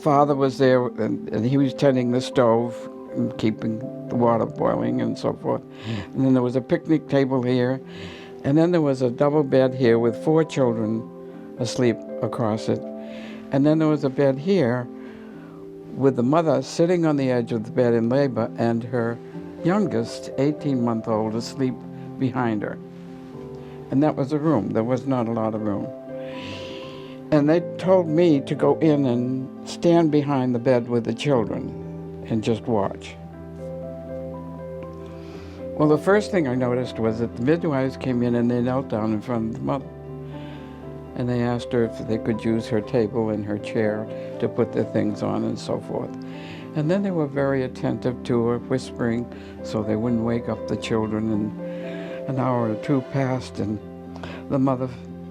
father was there, and he was tending the stove and keeping the water boiling and so forth. And then there was a picnic table here, and then there was a double bed here with 4 children asleep across it. And then there was a bed here with the mother sitting on the edge of the bed in labor and her youngest, 18-month-old, asleep behind her. And that was a room. There was not a lot of room. And they told me to go in and stand behind the bed with the children and just watch. Well, the first thing I noticed was that the midwives came in and they knelt down in front of the mother. And they asked her if they could use her table and her chair to put their things on and so forth. And then they were very attentive to her, whispering so they wouldn't wake up the children. And an hour or 2 passed, and the mother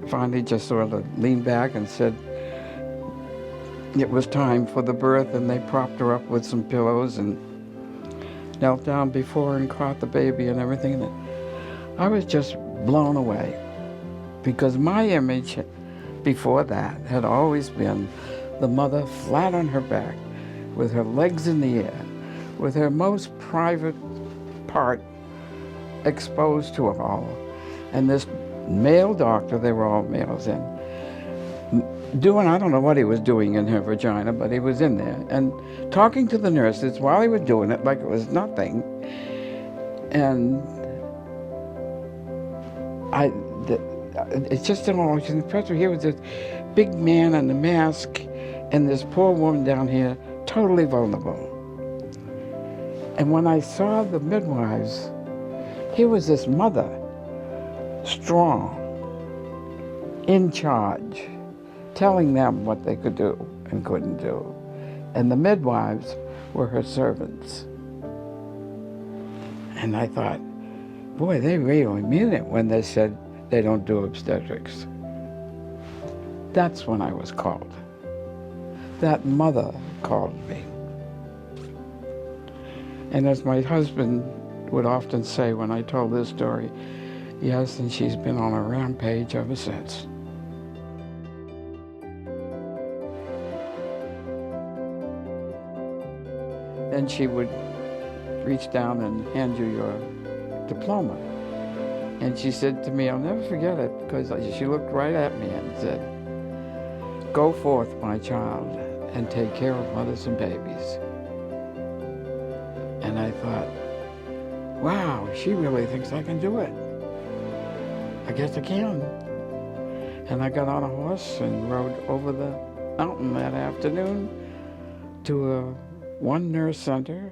finally just sort of leaned back and said it was time for the birth, and they propped her up with some pillows and knelt down before her and caught the baby and everything. And I was just blown away, because my image before that had always been the mother flat on her back, with her legs in the air, with her most private part exposed to it all. And this male doctor, they were all males then, doing, I don't know what he was doing in her vagina, but he was in there, and talking to the nurses while he was doing it like it was nothing. And it's just an always impressive. Here was this big man in a mask, and this poor woman down here, totally vulnerable. And when I saw the midwives, here was this mother, strong, in charge, telling them what they could do and couldn't do. And the midwives were her servants. And I thought, boy, they really mean it when they said they don't do obstetrics. That's when I was called. That mother called me. And as my husband would often say when I told this story, yes, and she's been on a rampage ever since. Then she would reach down and hand you your diploma. And she said to me, I'll never forget it, because she looked right at me and said, "Go forth, my child, and take care of mothers and babies." And I thought, wow, she really thinks I can do it. I guess I can. And I got on a horse and rode over the mountain that afternoon to one nurse center